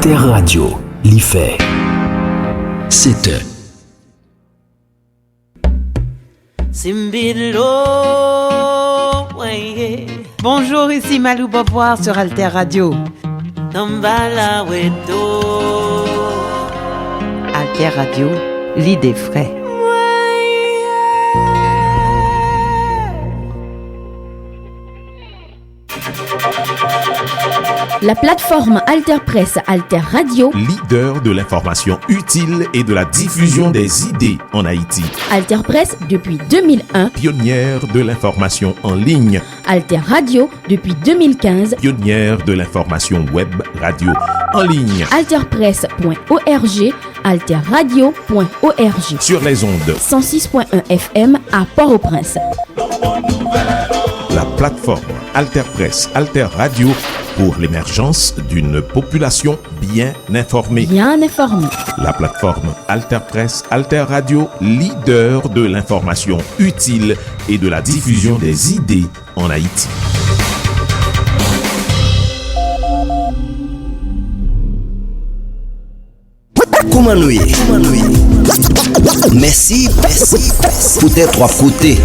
Alter Radio, l'IFE. C'était Bonjour, ici Malou Boboir sur Alter Radio. Alter Radio, l'idée frais. La plateforme Alter Press Alter Radio, leader de l'information utile et de la diffusion des idées en Haïti. Alter Press depuis 2001, Pionnière de l'information en ligne. Alter Radio depuis 2015, Pionnière de l'information web radio en ligne. alterpress.org, alterradio.org. Sur les ondes 106.1 FM à Port-au-Prince. La plateforme Alter Press Alter Radio pour l'émergence d'une population bien informée. Bien informée. La plateforme Alter Press Alter Radio, leader de l'information utile et de la diffusion des idées en Haïti. Comment nous y est? Merci pour tes trois côtés.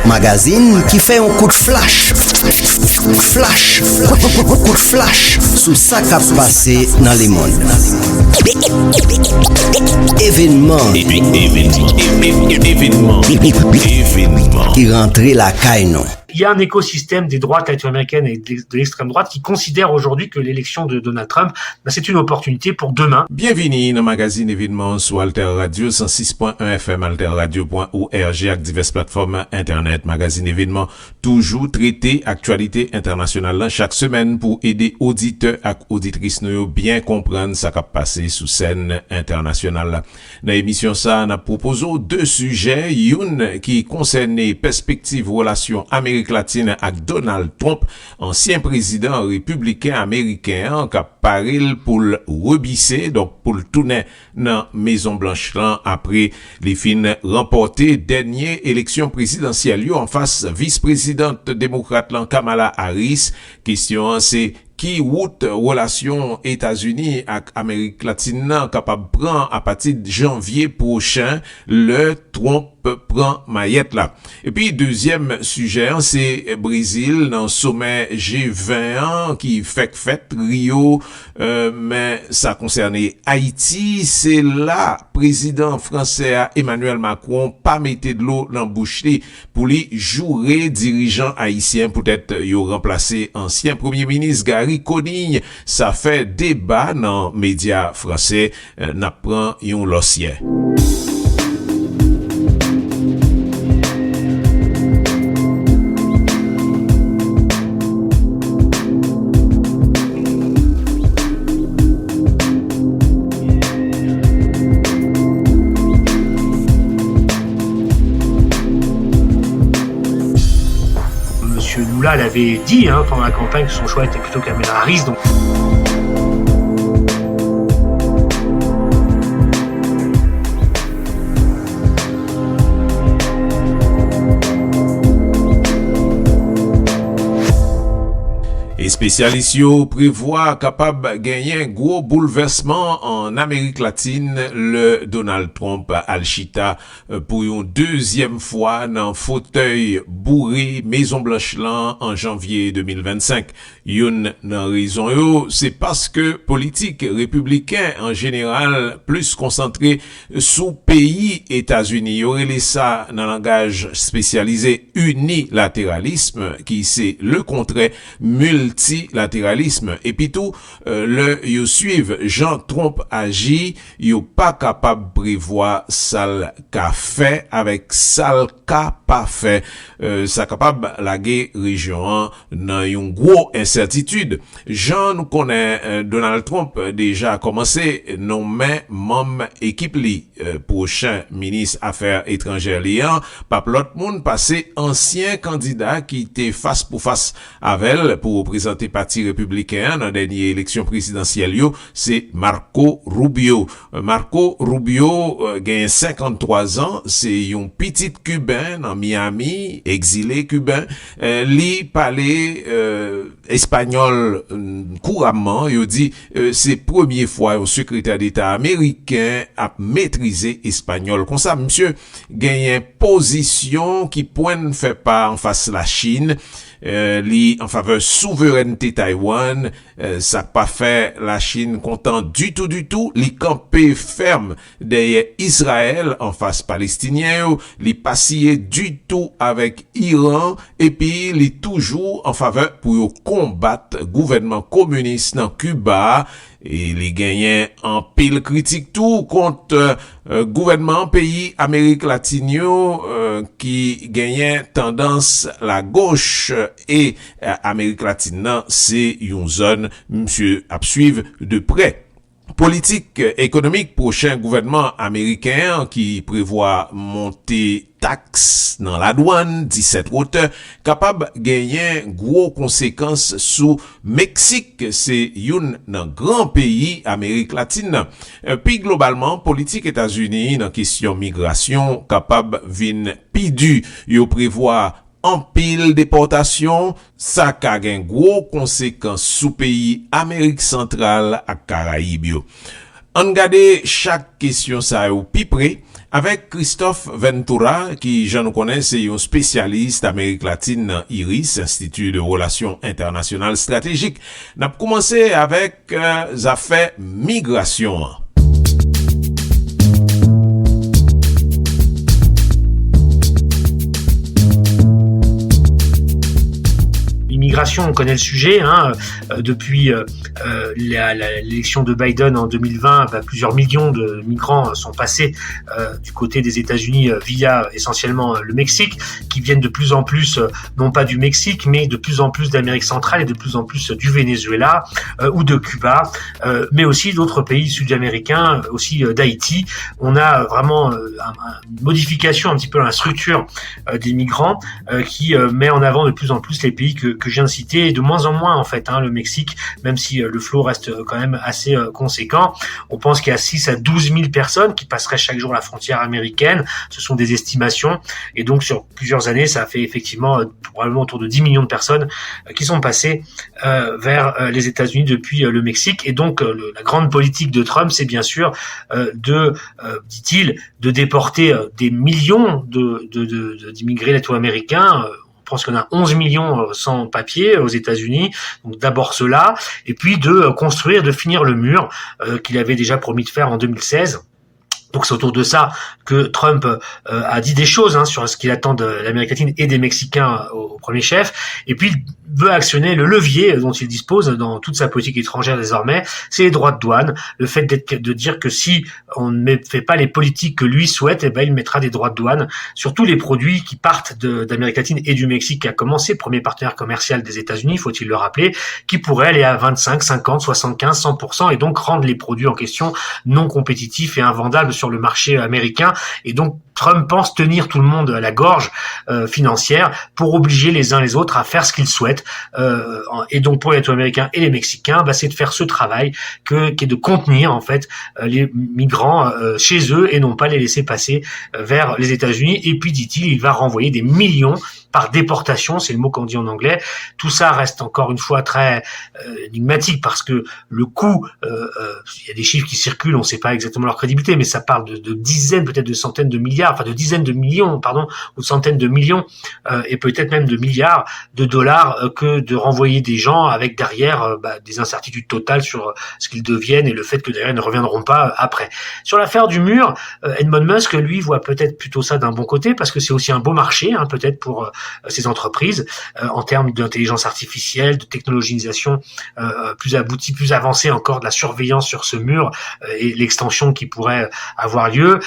Magazine qui fait un coup de flash. Coup de flash sur ça qui a passé dans le monde. Événement qui rentrait la caille non. Il y a un écosystème des droites latino-américaines et de l'extrême droite qui considère aujourd'hui que l'élection de Donald Trump, c'est une opportunité pour demain. Bienvenue dans le magazine événement sur Alter Radio 106.1 FM, alterradio.org avec diverses plateformes internet. Magazine événement toujours traité actualité internationale chaque semaine pour aider auditeurs et auditrices nous bien comprendre ce qui a passé sous scène internationale. Dans l'émission ça, on a proposé deux sujets, une qui concerne perspectives relations Amérique latine avec Donald Trump, ancien président républicain américain qui a parlé pour le rebisser, donc pour le tourner dans Maison Blanche là après les fins remporté dernière élection présidentielle en face vice-présidente démocrate là, Kamala Harris. Question c'est qui route relation États-Unis avec Amérique latine capable prendre à partir de janvier prochain le Trump prend maillette là. Et puis deuxième sujet c'est Brésil dans sommet G20 qui fait fête Rio mais ça concernait Haïti, c'est là président français Emmanuel Macron pas mettre de l'eau dans bouche pour lui jouer dirigeant haïtien peut-être yo remplacer ancien premier ministre Gary Conille. Ça fait débat dans médias français n'apprend yon lossier. Lula l'avait dit pendant la campagne que son choix était plutôt Kamala Harris. Donc Et spécialistes prévoient capable gagner un gros bouleversement en Amérique latine. Le Donald Trump Alchita pour une deuxième fois dans fauteuil bourré Maison Blanche là en janvier 2025. Une raison yo, c'est parce que politique républicain en général plus concentré sous pays États-Unis. Y aurait ça dans langage spécialisé unilatéralisme qui c'est le contraire multilatéralisme. Et puis tout yo suivent Jean Trump agit, yo pas capable prévoir ça qu'a fait avec ça qu'a pas fait. Ça capable laguer région dans une gros incertitude. Jean nous connaît Donald Trump déjà commencé nommer membre équipe li prochain ministre affaires étrangères liant pas l'autre monde passé ancien candidat qui était face pour face avec elle pour représenter représenter parti républicain dans dernière élection présidentielle yo, c'est Marco Rubio. Marco Rubio gagne 53 ans, c'est un petit cubain en Miami, exilé cubain, li parler espagnol couramment, il dit c'est première fois un secrétaire d'État américain a maîtrisé espagnol. Comme ça, monsieur gagne position qui pointe fait pas en face la Chine, li en faveur souveraineté Taïwan, ça pas fait la Chine content du tout, li campé ferme derrière Israël en face palestinien, li pas scié du tout avec Iran, et puis li toujours en faveur pour combattre gouvernement communiste dans Cuba, et les gagnants en pile critique tout contre gouvernement pays Amérique latine qui gagnait tendance la gauche et Amérique latine c'est une zone monsieur à suivre de près. Politique économique, prochain gouvernement américain qui prévoit monter taxes dans la douane 17 routes, capable gagner gros conséquences sous Mexique, c'est un grand pays Amérique latine. Puis globalement, politique États-Unis dans question migration capable vin pidu, yo prévoit en pile déportation, ça ka gen gros conséquences sous pays Amérique centrale à Caraïbes. On gade chaque question ça ou pi près avec Christophe Ventura qui je nous connais c'est un spécialiste Amérique latine IRIS Institut de Relations Internationales Stratégiques. N'a commencé avec affaires migration. L'immigration, on connaît le sujet, depuis l'élection de Biden en 2020, plusieurs millions de migrants sont passés du côté des États-Unis via essentiellement le Mexique, qui viennent de plus en plus, non pas du Mexique, mais de plus en plus d'Amérique centrale et de plus en plus du Venezuela ou de Cuba, mais aussi d'autres pays sud-américains, aussi d'Haïti. On a vraiment une modification un petit peu dans la structure des migrants qui met en avant de plus en plus les pays que je viens de citer, et de moins en moins en fait, le Mexique, même si le flot reste quand même assez conséquent. On pense qu'il y a 6 à 12 000 personnes qui passeraient chaque jour la frontière américaine. Ce sont des estimations, et donc sur plusieurs années, ça fait effectivement probablement autour de 10 millions de personnes qui sont passées vers les États-Unis depuis le Mexique. Et donc la grande politique de Trump, c'est bien sûr dit-il, de déporter des millions d'immigrés latino-américains. Je pense qu'on a 11 millions sans papier aux États-Unis. Donc d'abord cela, et puis de construire, de finir le mur qu'il avait déjà promis de faire en 2016. Donc c'est autour de ça que Trump a dit des choses sur ce qu'il attend de l'Amérique latine et des Mexicains au premier chef. Et puis il veut actionner le levier dont il dispose dans toute sa politique étrangère désormais, c'est les droits de douane. Le fait de dire que si on ne fait pas les politiques que lui souhaite, il mettra des droits de douane sur tous les produits qui partent d'Amérique latine et du Mexique, qui a commencé, premier partenaire commercial des États-Unis, faut-il le rappeler, qui pourrait aller à 25, 50, 75, 100%, et donc rendre les produits en question non compétitifs et invendables sur le marché américain. Et donc Trump pense tenir tout le monde à la gorge financière pour obliger les uns les autres à faire ce qu'ils souhaitent. Et donc pour les Latino-Américains et les Mexicains, c'est de faire ce travail qui est de contenir en fait les migrants chez eux et non pas les laisser passer vers les États-Unis. Et puis dit-il, il va renvoyer des millions par déportation, c'est le mot qu'on dit en anglais. Tout ça reste encore une fois très énigmatique parce que le coût, il y a des chiffres qui circulent, on ne sait pas exactement leur crédibilité, mais ça parle de dizaines, peut-être de centaines de milliards, enfin de dizaines de millions, ou de centaines de millions, et peut-être même de milliards de dollars que de renvoyer des gens avec derrière des incertitudes totales sur ce qu'ils deviennent et le fait que derrière ils ne reviendront pas après. Sur l'affaire du mur, Elon Musk, lui, voit peut-être plutôt ça d'un bon côté parce que c'est aussi un beau marché, peut-être pour ces entreprises en termes d'intelligence artificielle, de technologisation plus aboutie, plus avancée encore de la surveillance sur ce mur et l'extension qui pourrait avoir lieu,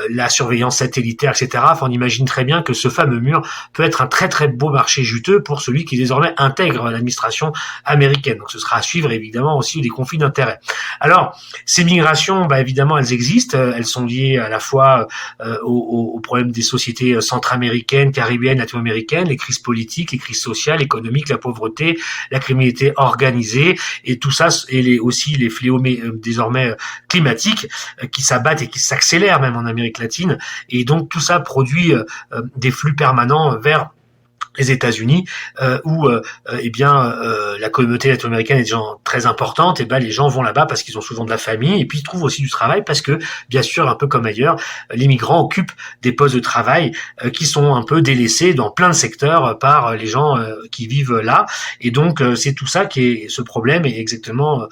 la surveillance satellite satellitaires, etc. Enfin, on imagine très bien que ce fameux mur peut être un très très beau marché juteux pour celui qui désormais intègre l'administration américaine. Donc ce sera à suivre évidemment aussi des conflits d'intérêts. Alors ces migrations, évidemment elles existent, elles sont liées à la fois aux problèmes des sociétés centra-américaines, caribéennes, latino-américaines, les crises politiques, les crises sociales, économiques, la pauvreté, la criminalité organisée et tout ça, et aussi les fléaux désormais climatiques qui s'abattent et qui s'accélèrent même en Amérique latine, et donc tout ça produit des flux permanents vers les États-Unis, où la communauté latino-américaine est déjà très importante, et les gens vont là-bas parce qu'ils ont souvent de la famille, et puis ils trouvent aussi du travail parce que, bien sûr, un peu comme ailleurs, les migrants occupent des postes de travail qui sont un peu délaissés dans plein de secteurs par les gens qui vivent là, et donc c'est tout ça qui est ce problème, et exactement,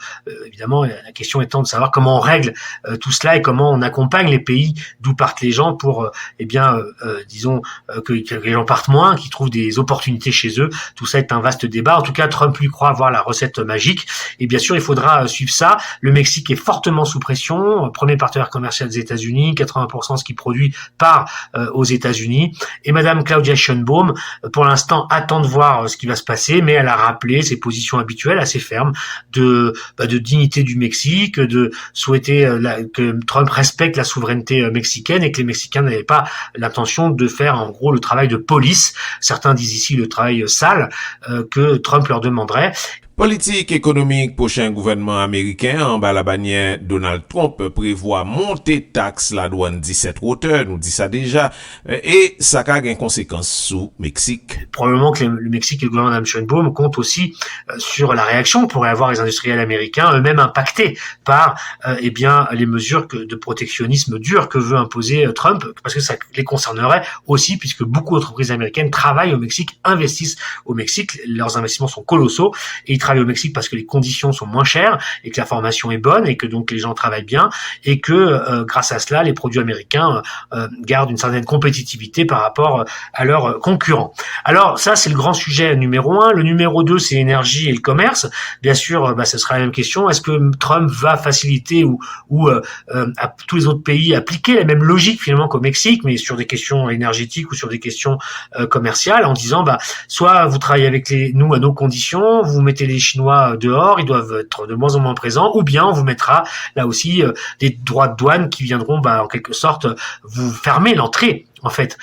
évidemment, la question étant de savoir comment on règle tout cela et comment on accompagne les pays d'où partent les gens pour, que les gens partent moins, qu'ils trouvent des opportunités chez eux. Tout ça est un vaste débat. En tout cas, Trump lui croit avoir la recette magique. Et bien sûr, il faudra suivre ça. Le Mexique est fortement sous pression. Premier partenaire commercial des États-Unis. 80% de ce qu'il produit part aux États-Unis. Et Madame Claudia Sheinbaum, pour l'instant, attend de voir ce qui va se passer, mais elle a rappelé ses positions habituelles assez fermes de dignité du Mexique, de souhaiter que Trump respecte la souveraineté mexicaine et que les Mexicains n'avaient pas l'intention de faire en gros le travail de police. Certains disent ici le travail sale que Trump leur demanderait. Politique économique, prochain gouvernement américain, en bas la bannière Donald Trump prévoit monter taxe la douane 17 hauteurs, nous dit ça déjà, et ça a une conséquence sous Mexique. Probablement que le Mexique et le gouvernement de Mme Sheinbaum comptent aussi sur la réaction que pourraient avoir les industriels américains, eux-mêmes impactés par les mesures de protectionnisme dur que veut imposer Trump, parce que ça les concernerait aussi, puisque beaucoup d'entreprises américaines travaillent au Mexique, investissent au Mexique, leurs investissements sont colossaux, et ils travaillent au Mexique parce que les conditions sont moins chères et que la formation est bonne et que donc les gens travaillent bien, et que grâce à cela, les produits américains gardent une certaine compétitivité par rapport à leurs concurrents. Alors ça, c'est le grand sujet numéro 1. Le numéro 2, c'est l'énergie et le commerce. Bien sûr, ce sera la même question. Est-ce que Trump va faciliter ou à tous les autres pays appliquer la même logique finalement qu'au Mexique, mais sur des questions énergétiques ou sur des questions commerciales, en disant soit vous travaillez avec nous à nos conditions, vous mettez les Chinois dehors, ils doivent être de moins en moins présents, ou bien on vous mettra là aussi des droits de douane qui viendront en quelque sorte vous fermer l'entrée en fait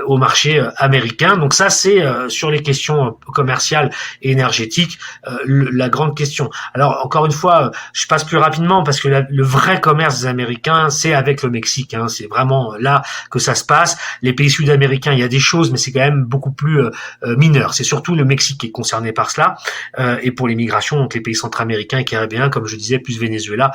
au marché américain. Donc ça, c'est sur les questions commerciales et énergétiques la grande question. Alors encore une fois, je passe plus rapidement parce que le vrai commerce des Américains, c'est avec le Mexique, c'est vraiment là que ça se passe. Les pays sud-américains, il y a des choses, mais c'est quand même beaucoup plus mineur. C'est surtout le Mexique qui est concerné par cela, et pour les migrations, donc les pays centra-américains et caribéens, comme je disais, plus Venezuela,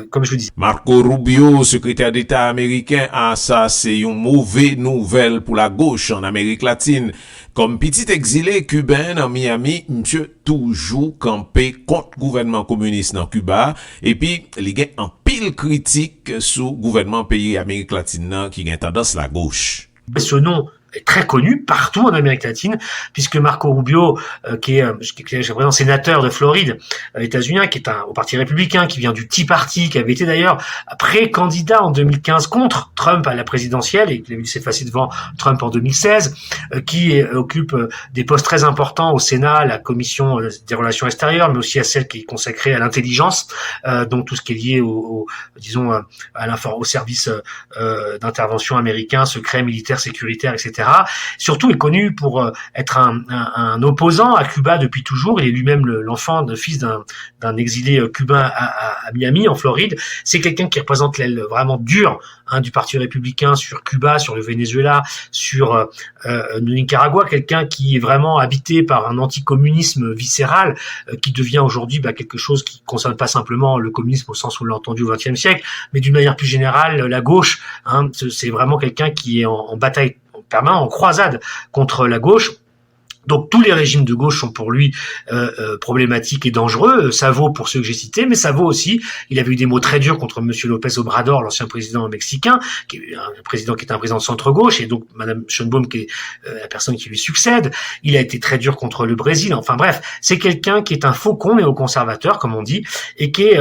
comme je le disais. Marco Rubio, secrétaire d'État américain, ça c'est une mauvaise nouvelle pour la gauche en Amérique latine. Comme petit exilé cubain en Miami, monsieur toujours campé contre gouvernement communiste dans Cuba, et puis il y a un pile critique sous gouvernement pays Amérique latine qui a tendance la gauche. Ce nom est très connu partout en Amérique latine, puisque Marco Rubio, qui est présent sénateur de Floride, états-unien, qui est au Parti républicain, qui vient du Tea Party, qui avait été d'ailleurs pré-candidat en 2015 contre Trump à la présidentielle, et qui s'est effacé devant Trump en 2016, qui occupe des postes très importants au Sénat, la commission des relations extérieures, mais aussi à celle qui est consacrée à l'intelligence, donc tout ce qui est lié au service d'intervention américain, secret, militaire, sécuritaire, etc. Surtout est connu pour être un opposant à Cuba depuis toujours. Il est lui-même le fils d'un exilé cubain à Miami, en Floride. C'est quelqu'un qui représente l'aile vraiment dure du Parti républicain sur Cuba, sur le Venezuela, sur le Nicaragua, quelqu'un qui est vraiment habité par un anticommunisme viscéral qui devient aujourd'hui quelque chose qui ne concerne pas simplement le communisme au sens où on l'a entendu au XXe siècle, mais d'une manière plus générale, la gauche. C'est vraiment quelqu'un qui est en bataille permanent, en croisade contre la gauche. Donc tous les régimes de gauche sont pour lui problématiques et dangereux. Ça vaut pour ceux que j'ai cités, mais ça vaut aussi, il avait eu des mots très durs contre Monsieur López Obrador, l'ancien président mexicain, qui est un président de centre-gauche, et donc Madame Sheinbaum qui est la personne qui lui succède. Il a été très dur contre le Brésil. Enfin bref, c'est quelqu'un qui est un faucon néoconservateur, comme on dit, et qui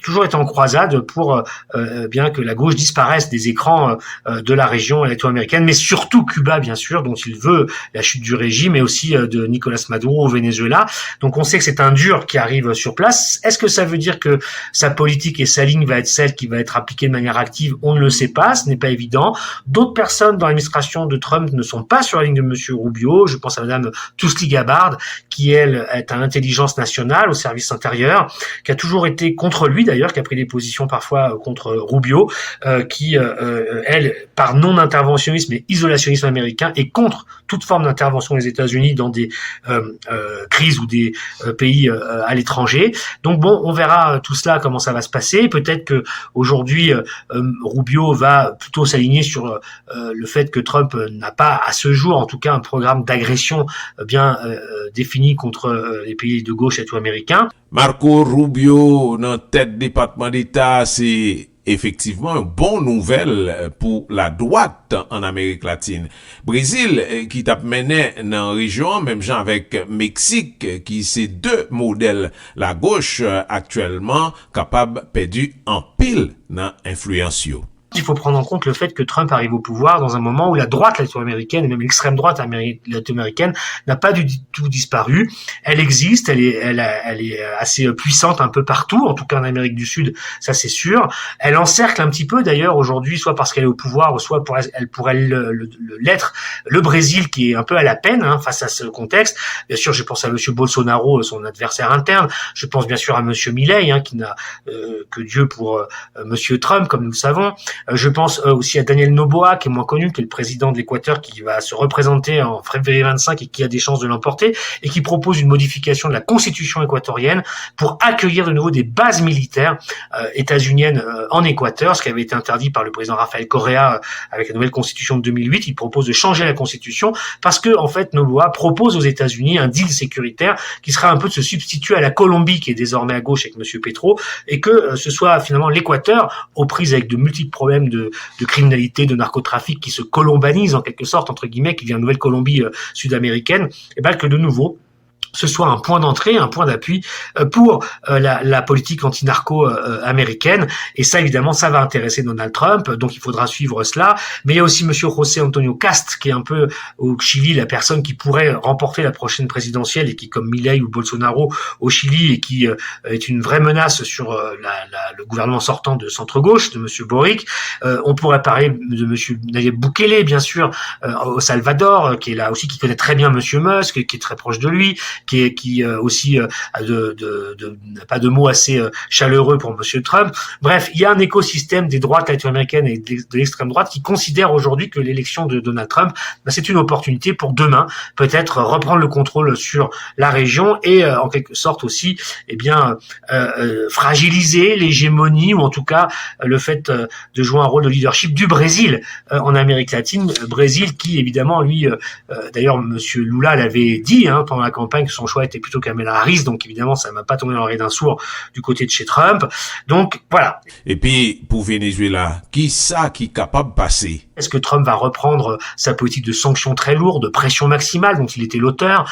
toujours est en croisade pour bien que la gauche disparaisse des écrans de la région latino-américaine, mais surtout Cuba, bien sûr, dont il veut la chute du régime, mais aussi de Nicolás Maduro au Venezuela. Donc on sait que c'est un dur qui arrive sur place. Est-ce que ça veut dire que sa politique et sa ligne va être celle qui va être appliquée de manière active? On ne le sait pas, ce n'est pas évident. D'autres personnes dans l'administration de Trump ne sont pas sur la ligne de Monsieur Rubio. Je pense à Madame Tulsi Gabbard, qui elle est à l'intelligence nationale, au service intérieur, qui a toujours été contre lui d'ailleurs, qui a pris des positions parfois contre Rubio, qui elle, par non-interventionnisme et isolationnisme américain, est contre toute forme d'intervention des États-Unis dans des crises ou des pays à l'étranger. Donc bon, on verra tout cela, comment ça va se passer. Peut-être que aujourd'hui Rubio va plutôt s'aligner sur le fait que Trump n'a pas, à ce jour en tout cas, un programme d'agression bien défini contre les pays de gauche latino-américains. Marco Rubio, dans tête département d'État, c'est effectivement une bonne nouvelle pour la droite en Amérique latine. Brésil qui t'a mené dans la région, même genre avec Mexique, qui c'est deux modèles. La gauche actuellement capable perdu en pile dans influence. Il faut prendre en compte le fait que Trump arrive au pouvoir dans un moment où la droite latino-américaine et même l'extrême droite latino-américaine n'a pas du tout disparu. Elle existe, elle est assez puissante un peu partout, en tout cas en Amérique du Sud, ça c'est sûr. Elle encercle un petit peu d'ailleurs aujourd'hui, soit parce qu'elle est au pouvoir, soit elle pourrait l'être, le Brésil qui est un peu à la peine face à ce contexte. Bien sûr, je pense à Monsieur Bolsonaro, son adversaire interne. Je pense bien sûr à Monsieur Milei, qui n'a que Dieu pour Monsieur Trump, comme nous le savons. Je pense aussi à Daniel Noboa, qui est moins connu, qui est le président de l'Équateur, qui va se représenter en février 25 et qui a des chances de l'emporter, et qui propose une modification de la constitution équatorienne pour accueillir de nouveau des bases militaires états-uniennes en Équateur, ce qui avait été interdit par le président Rafael Correa avec la nouvelle constitution de 2008. Il propose de changer la constitution parce que, en fait, Noboa propose aux États-Unis un deal sécuritaire qui sera un peu de se substituer à la Colombie, qui est désormais à gauche avec Monsieur Petro, et que ce soit finalement l'Équateur, aux prises avec de multiples problèmes de criminalité, de narcotrafic qui se colombanise en quelque sorte, entre guillemets, qui devient une nouvelle Colombie sud-américaine, et bien que de nouveau ce soit un point d'entrée, un point d'appui pour la politique anti-narco américaine. Et ça, évidemment, ça va intéresser Donald Trump, donc il faudra suivre cela. Mais il y a aussi Monsieur José Antonio Cast, qui est un peu au Chili la personne qui pourrait remporter la prochaine présidentielle et qui, comme Milei ou Bolsonaro au Chili, et qui est une vraie menace sur le gouvernement sortant de centre-gauche, de Monsieur Boric. On pourrait parler de Monsieur Nayib Bukele, bien sûr, au Salvador, qui est là aussi, qui connaît très bien Monsieur Musk, qui est très proche de lui, qui aussi a pas de mots assez chaleureux pour Monsieur Trump. Bref, il y a un écosystème des droites latino-américaines et de l'extrême droite qui considère aujourd'hui que l'élection de Donald Trump, c'est une opportunité pour demain peut-être reprendre le contrôle sur la région et en quelque sorte aussi fragiliser l'hégémonie ou en tout cas le fait de jouer un rôle de leadership du Brésil en Amérique latine. Brésil qui évidemment lui, d'ailleurs Monsieur Lula l'avait dit pendant la campagne que son choix était plutôt Kamala Harris, donc évidemment ça m'a pas tombé dans l'oreille d'un sourd du côté de chez Trump. Donc voilà. Et puis pour Venezuela, qui est capable de passer? Est-ce que Trump va reprendre sa politique de sanctions très lourde, de pression maximale dont il était l'auteur,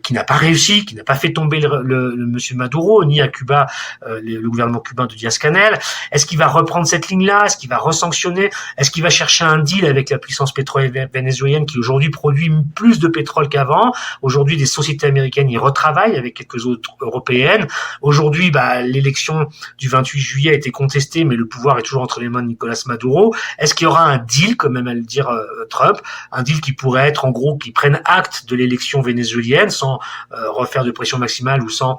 qui n'a pas réussi, qui n'a pas fait tomber le monsieur Maduro, ni à Cuba le gouvernement cubain de Diaz-Canel? Est-ce qu'il va reprendre cette ligne-là? Est-ce qu'il va resanctionner? Est-ce qu'il va chercher un deal avec la puissance pétrolière vénézuélienne qui aujourd'hui produit plus de pétrole qu'avant? Aujourd'hui, des sociétés américaines y retravaillent avec quelques autres européennes. Aujourd'hui, l'élection du 28 juillet a été contestée, mais le pouvoir est toujours entre les mains de Nicolás Maduro. Est-ce qu'il y aura un deal, comme même à le dire Trump, un deal qui pourrait être en gros qui prenne acte de l'élection vénézuélienne sans refaire de pression maximale ou sans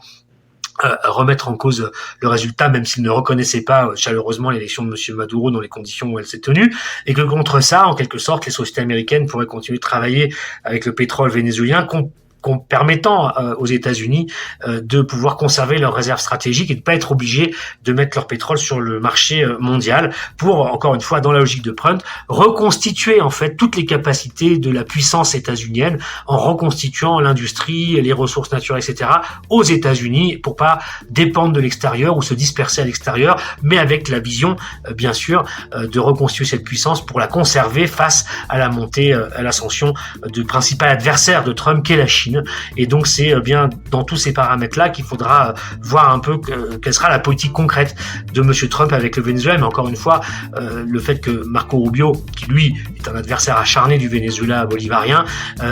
remettre en cause le résultat, même s'il ne reconnaissait pas chaleureusement l'élection de Monsieur Maduro dans les conditions où elle s'est tenue, et que contre ça, en quelque sorte, les sociétés américaines pourraient continuer de travailler avec le pétrole vénézuélien permettant aux États-Unis de pouvoir conserver leurs réserves stratégiques et de pas être obligés de mettre leur pétrole sur le marché mondial pour, encore une fois, dans la logique de Trump, reconstituer en fait toutes les capacités de la puissance états-unienne en reconstituant l'industrie, les ressources naturelles, etc. aux États-Unis pour pas dépendre de l'extérieur ou se disperser à l'extérieur, mais avec la vision, bien sûr, de reconstituer cette puissance pour la conserver face à la montée, à l'ascension du principal adversaire de Trump, qu'est la Chine. Et donc c'est bien dans tous ces paramètres-là qu'il faudra voir un peu quelle sera la politique concrète de Monsieur Trump avec le Venezuela. Mais encore une fois, le fait que Marco Rubio, qui lui est un adversaire acharné du Venezuela bolivarien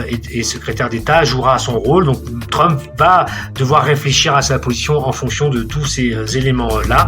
et secrétaire d'État, jouera son rôle. Donc Trump va devoir réfléchir à sa position en fonction de tous ces éléments-là.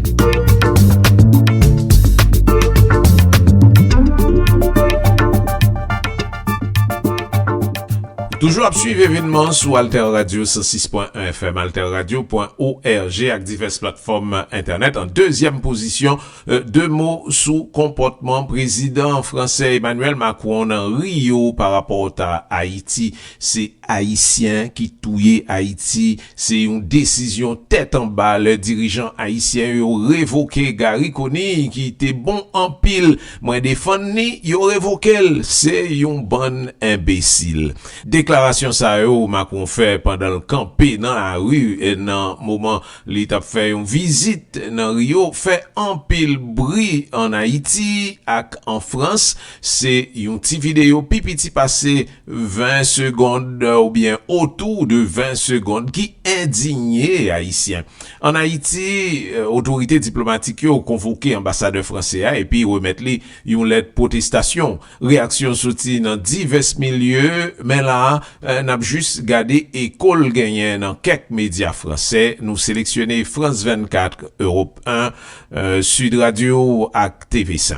Toujours à suivre événements sur Alter Radio 106.1 FM, alterradio.org avec diverses plateformes internet. En deuxième position, deux mots sous comportement président français Emmanuel Macron en Rio par rapport à Haïti. C'est Haïtien qui touille Haïti. C'est une décision tête en bas. Le dirigeant haïtien a révoqué Gary Coney qui était bon en pile. Moi défendre ni, il a révoqué. C'est un bon imbécile. Déclaration ça Macron fait pendant le campé dans la rue et dans moment il t'a fait une visite dans Rio fait en pile bruit en Haïti et en France. C'est une petite vidéo pipiti passé 20 secondes ou bien autour de 20 secondes qui indignait haïtien. En Haïti, autorités diplomatiques ont convoqué ambassadeur français et puis remettre les une lettre protestation. Réaction sortie dans divers milieux, mais là n'a juste gardé école gagnant dans quelques médias français. Nous sélectionner France 24, Europe 1, Sud Radio et TV5.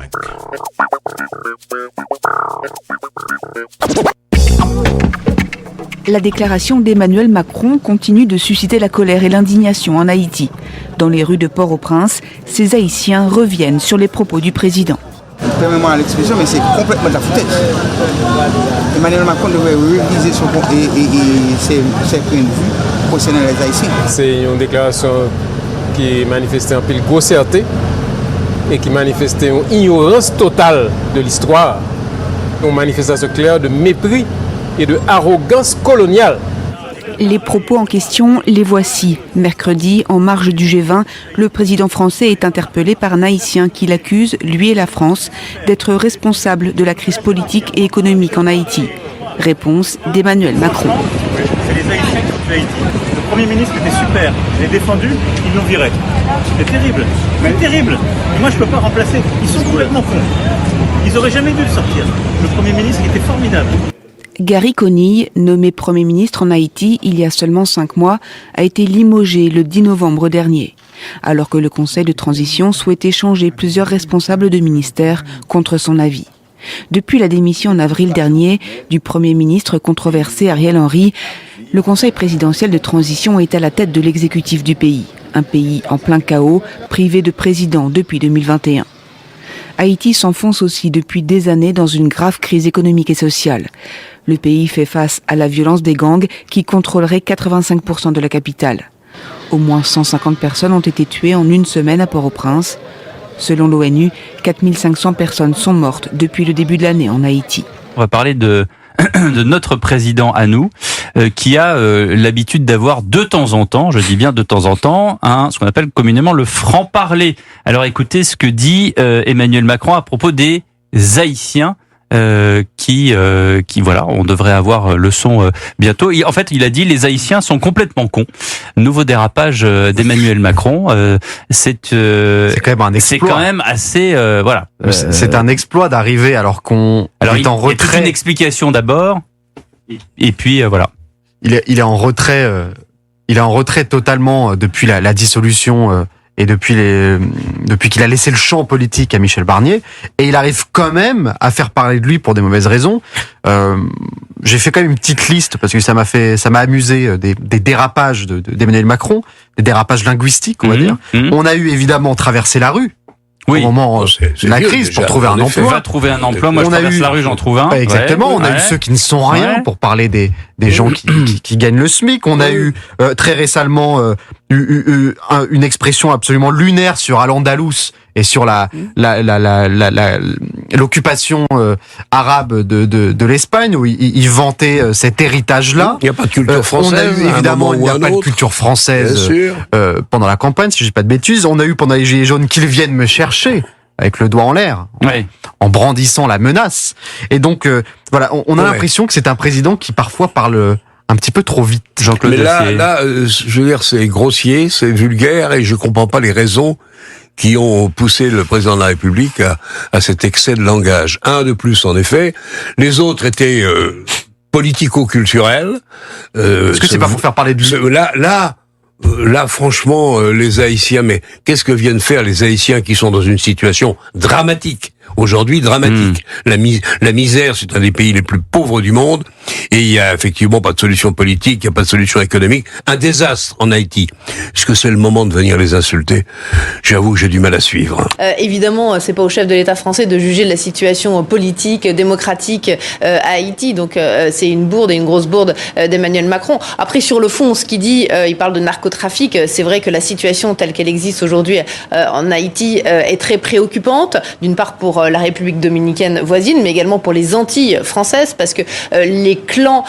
La déclaration d'Emmanuel Macron continue de susciter la colère et l'indignation en Haïti. Dans les rues de Port-au-Prince, ces Haïtiens reviennent sur les propos du président. Permettez-moi à l'expression, mais c'est complètement de la foutaise. Emmanuel Macron devrait réviser ses points de vue concernant les Haïtiens. C'est une déclaration qui manifestait un pile grossièreté et qui manifestait une ignorance totale de l'histoire, une manifestation claire de mépris et de arrogance coloniale. Les propos en question, les voici. Mercredi, en marge du G20, le président français est interpellé par un Haïtien qui l'accuse, lui et la France, d'être responsable de la crise politique et économique en Haïti. Réponse d'Emmanuel Macron. C'est les Haïtiens qui ont tué Haïti. Le Premier ministre était super, je l'ai défendu, ils l'ont viré. C'est terrible, c'est terrible. Et moi je ne peux pas remplacer, ils sont complètement cons. Ils n'auraient jamais dû le sortir. Le Premier ministre était formidable. Gary Coney, nommé Premier ministre en Haïti il y a seulement 5 mois, a été limogé le 10 novembre dernier, alors que le Conseil de transition souhaitait changer plusieurs responsables de ministères contre son avis. Depuis la démission en avril dernier du Premier ministre controversé Ariel Henry, le Conseil présidentiel de transition est à la tête de l'exécutif du pays, un pays en plein chaos, privé de président depuis 2021. Haïti s'enfonce aussi depuis des années dans une grave crise économique et sociale. Le pays fait face à la violence des gangs qui contrôleraient 85% de la capitale. Au moins 150 personnes ont été tuées en une semaine à Port-au-Prince. Selon l'ONU, 4500 personnes sont mortes depuis le début de l'année en Haïti. On va parler de notre président à nous, qui a l'habitude d'avoir de temps en temps, je dis bien de temps en temps, ce qu'on appelle communément le franc-parler. Alors écoutez ce que dit Emmanuel Macron à propos des Haïtiens qui voilà, on devrait avoir le son bientôt. En fait, il a dit les Haïtiens sont complètement cons. Nouveau dérapage d'Emmanuel Macron. C'est quand même un exploit. C'est quand même assez voilà. C'est un exploit d'arriver alors qu'on est en retrait. Il y a toute une explication d'abord, et puis voilà. Il est en retrait. Il est en retrait totalement depuis la dissolution. Et depuis qu'il a laissé le champ politique à Michel Barnier, et il arrive quand même à faire parler de lui pour des mauvaises raisons. J'ai fait quand même une petite liste parce que ça m'a amusé des dérapages d'Emmanuel Macron, des dérapages linguistiques, on va dire. On a eu évidemment traversé la rue. Oui. Au moment de la crise, pour trouver un emploi. Va trouver un emploi. Moi, je traverse la rue, j'en trouve un. Exactement. Ouais, on a eu ceux qui ne sont rien pour parler des des gens qui gagnent le SMIC. On a eu très récemment une expression absolument lunaire sur Al-Andalus et sur l'occupation arabe de l'Espagne, où il vantait cet héritage-là. Il n'y a pas de culture française. Évidemment, il n'y a pas de culture française pendant la campagne, si je dis pas de bêtises. On a eu pendant les Gilets jaunes qu'ils viennent me chercher avec le doigt en l'air, en brandissant la menace. Et donc, voilà, on a l'impression que c'est un président qui parfois parle un petit peu trop vite. Jean-Claude Dacier. Là, je veux dire, c'est grossier, c'est vulgaire, et je comprends pas les raisons qui ont poussé le président de la République à cet excès de langage. Un de plus, en effet. Les autres étaient politico-culturels. Est-ce que c'est pas pour faire parler de lui? Là, franchement, les Haïtiens, mais qu'est-ce que viennent faire les Haïtiens qui sont dans une situation dramatique? Aujourd'hui, dramatique. La misère, c'est un des pays les plus pauvres du monde, et il y a effectivement pas de solution politique, il n'y a pas de solution économique. Un désastre en Haïti. Est-ce que c'est le moment de venir les insulter? J'avoue que j'ai du mal à suivre. Évidemment, c'est pas au chef de l'État français de juger de la situation politique, démocratique à Haïti. Donc, c'est une bourde et une grosse bourde d'Emmanuel Macron. Après, sur le fond, ce qu'il dit, il parle de narcotrafic. C'est vrai que la situation telle qu'elle existe aujourd'hui en Haïti est très préoccupante. D'une part pour la République dominicaine voisine, mais également pour les Antilles françaises, parce que les clans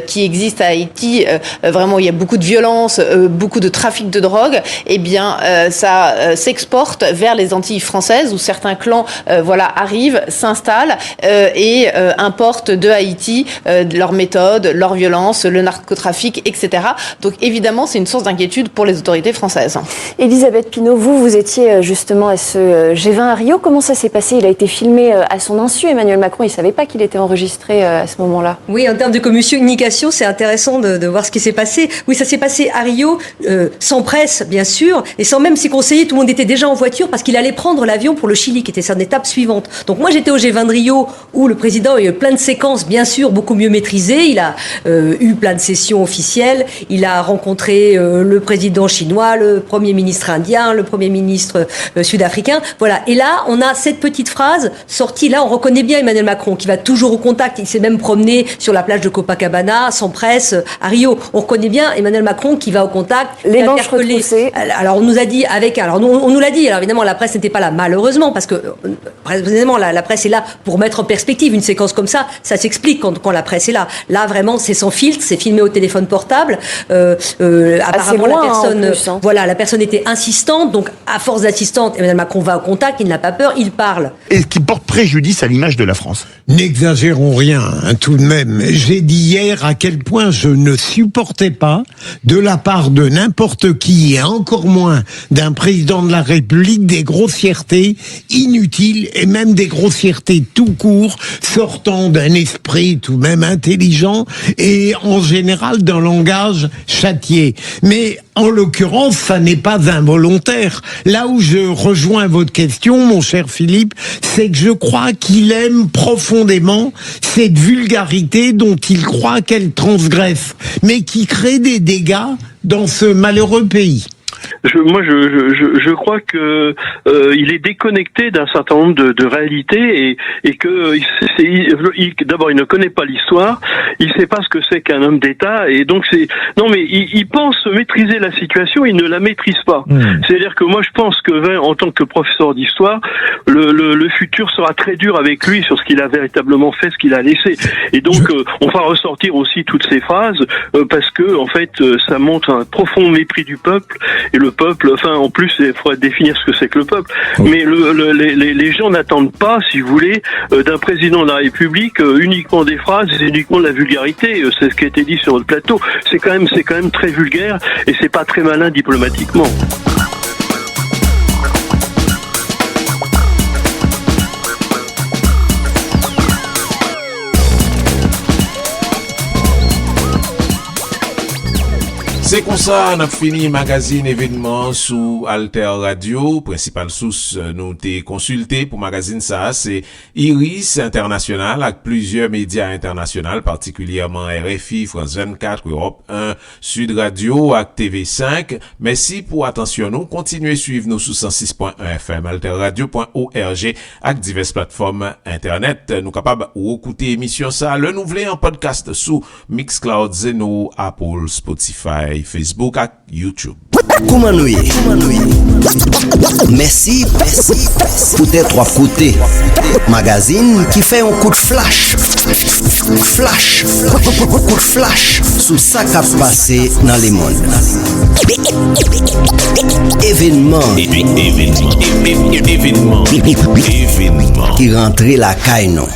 qui existent à Haïti, vraiment, il y a beaucoup de violence, beaucoup de trafic de drogue. Eh bien, ça s'exporte vers les Antilles françaises, où certains clans, arrivent, s'installent et importent de Haïti leurs méthodes, leur violence, le narcotrafic, etc. Donc, évidemment, c'est une source d'inquiétude pour les autorités françaises. Elisabeth Pinault, vous étiez justement à ce G20 à Rio. Comment ça s'est passé? Il a été filmé à son insu. Emmanuel Macron, il ne savait pas qu'il était enregistré à ce moment-là. Oui, en termes de communication, c'est intéressant de voir ce qui s'est passé. Oui, ça s'est passé à Rio, sans presse, bien sûr, et sans même ses conseillers. Tout le monde était déjà en voiture parce qu'il allait prendre l'avion pour le Chili, qui était son étape suivante. Donc moi, j'étais au G20 de Rio, où le président a eu plein de séquences, bien sûr, beaucoup mieux maîtrisées. Il a eu plein de sessions officielles. Il a rencontré le président chinois, le premier ministre indien, le premier ministre sud-africain. Voilà. Et là, on a cette petite phrase sortie. Là, on reconnaît bien Emmanuel Macron, qui va toujours au contact. Il s'est même promené sur la plage de Copacabana, sans presse, à Rio. On reconnaît bien Emmanuel Macron qui va au contact. Les manches retroussées. Alors, on nous a dit on nous l'a dit. Alors, évidemment, la presse n'était pas là, malheureusement, parce que, précisément, la presse est là pour mettre en perspective une séquence comme ça. Ça s'explique quand la presse est là. Là, vraiment, c'est sans filtre, c'est filmé au téléphone portable. Apparemment, la personne était insistante. Donc, à force d'assistante, Emmanuel Macron va au contact, il n'a pas peur, il parle. Et qui porte préjudice à l'image de la France. N'exagérons rien, tout de même. J'ai dit hier à quel point je ne supportais pas, de la part de n'importe qui, et encore moins d'un président de la République, des grossièretés inutiles, et même des grossièretés tout court, sortant d'un esprit tout de même intelligent, et en général d'un langage châtié. Mais en l'occurrence, ça n'est pas involontaire. Là où je rejoins votre question, mon cher Philippe, c'est que je crois qu'il aime profondément cette vulgarité dont il croit qu'elle transgresse, mais qui crée des dégâts dans ce malheureux pays. Je crois que il est déconnecté d'un certain nombre de réalités et que d'abord il ne connaît pas l'histoire, il sait pas ce que c'est qu'un homme d'État et donc il pense maîtriser la situation, il ne la maîtrise pas. C'est-à-dire que moi je pense que en tant que professeur d'histoire, le futur sera très dur avec lui sur ce qu'il a véritablement fait, ce qu'il a laissé. Et donc on va ressortir aussi toutes ces phrases parce que en fait ça montre un profond mépris du peuple. Et le peuple, en plus, il faudrait définir ce que c'est que le peuple. Mais les gens n'attendent pas, si vous voulez, d'un président de la République uniquement des phrases, uniquement de la vulgarité. C'est ce qui a été dit sur notre plateau. C'est quand même très vulgaire et c'est pas très malin diplomatiquement. C'est C'est comme ça, on a fini magazine événement sous Alter Radio. Principale source nous t'ai consulté pour magazine ça, c'est Iris International avec plusieurs médias internationaux, particulièrement RFI, France 24, Europe 1, Sud Radio avec TV5. Merci pour attention nous. Continuez suivre nous sous 106.1 FM, alterradio.org avec diverses plateformes internet. Nous capables ou écouter émission ça, le nouveler en podcast sous Mixcloud, Zeno, Apple, Spotify, Facebook et YouTube. Comment nous y est? Merci pour tes trois côtés. Magazine qui fait un coup de flash. Coup de flash sous ça qui a passé dans les mondes. Événement qui rentrait la caille non.